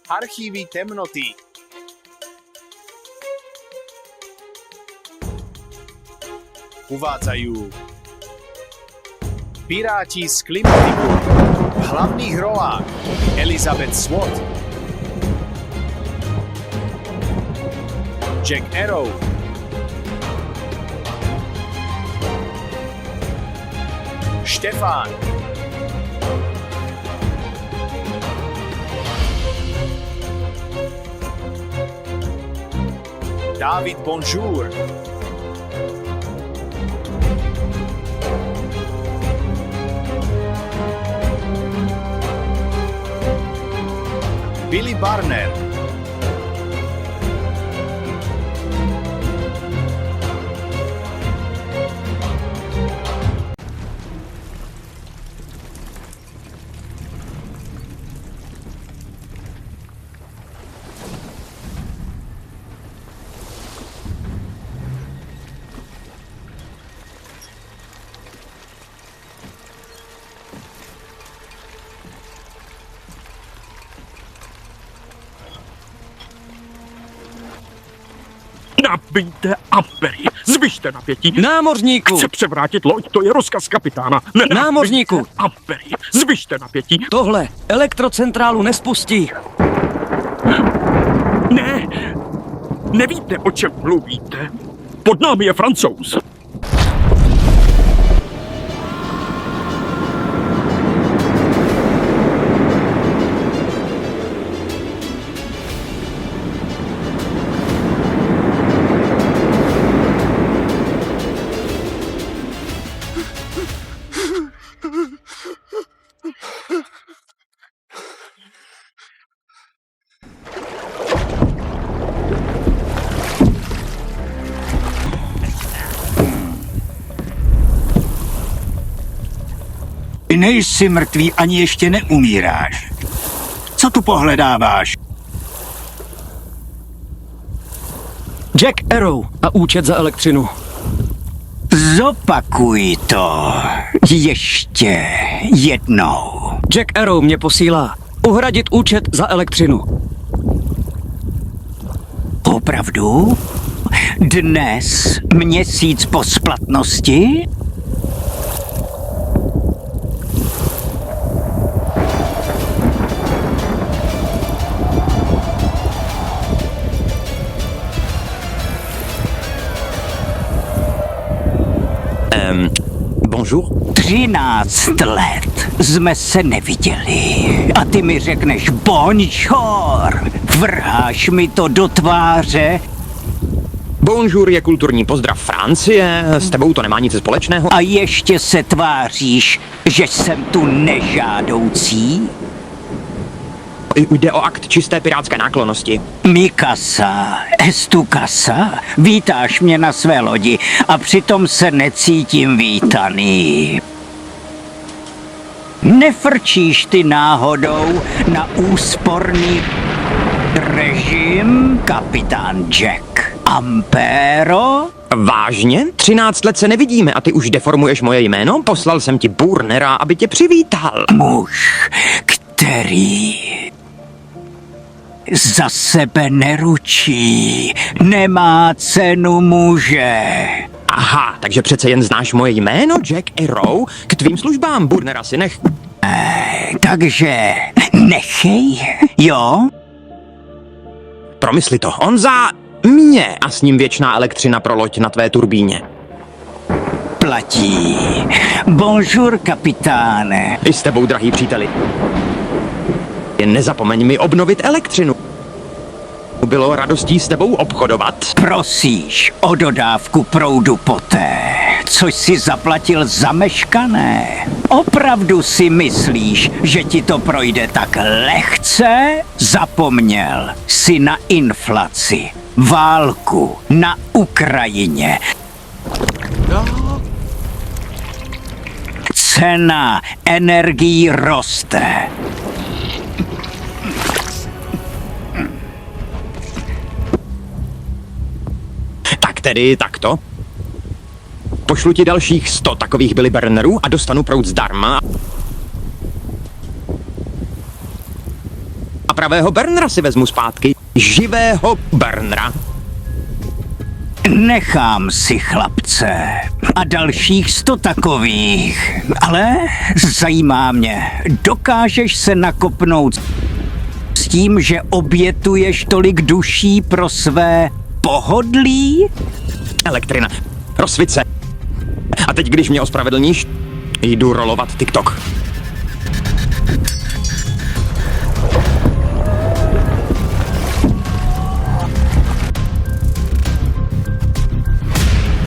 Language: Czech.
Archívy temnoty. Uvádzajú Piráti z Klimatiku. V hlavných rolách Elizabeth Swat, Jack Arrow, Štefán, David Bonjour, Billy Barner, Nabijte ampery, zvyšte napětí. Námořníku! Chce převrátit loď, to je rozkaz kapitána. Námořníku! Ampery, zvyšte napětí. Tohle elektrocentrálu nespustí. Ne, nevíte, o čem mluvíte. Pod námi je Francouz. Ty nejsi mrtvý, ani ještě neumíráš. Co tu pohledáváš? Jack Arrow a účet za elektřinu. Zopakuj to. Ještě jednou. Jack Arrow mě posílá uhradit účet za elektřinu. Opravdu? Dnes, měsíc po splatnosti? Bonjour. 13 let jsme se neviděli a ty mi řekneš bonjour. Vrháš mi to do tváře Bonjour je kulturní pozdrav Francie, s tebou to nemá nic společného. a ještě se tváříš, že jsem tu nežádoucí? Jde o akt čisté pirátské náklonnosti. Mi casa, es tu casa? Vítáš mě na své lodi a přitom se necítím vítaný. Nefrčíš ty náhodou na úsporný režim, kapitán Jack Ampero? Vážně? 13 let se nevidíme a ty už deformuješ moje jméno? Poslal jsem ti Burnera, aby tě přivítal. Muž, který za sebe neručí, nemá cenu muže. Aha, takže přece jen znáš moje jméno, Jack Arrow? K tvým službám, Burnera si nech. Takže nechej, jo? Promysli to, on za mě a s ním věčná elektřina pro loď na tvé turbíně. Platí. Bonjour, kapitáne. I s tebou, drahý příteli. Jen nezapomeň mi obnovit elektřinu. Bylo radostí s tebou obchodovat. Prosíš o dodávku proudu poté, což si zaplatil zameškané. Opravdu si myslíš, že ti to projde tak lehce? Zapomněl jsi na inflaci, válku na Ukrajině. Cena energií roste. Tak tedy takto. Pošlu ti dalších 100 takových Billy Burnerů a dostanu proud zdarma. A pravého Bernera si vezmu zpátky. Živého Bernera. Nechám si chlapce a dalších 100 takových. Ale zajímá mě, dokážeš se nakopnout s tím, že obětuješ tolik duší pro své pohodlí? Elektrina. Rozsviť se. A teď, když mě ospravedlníš, jdu rolovat TikTok.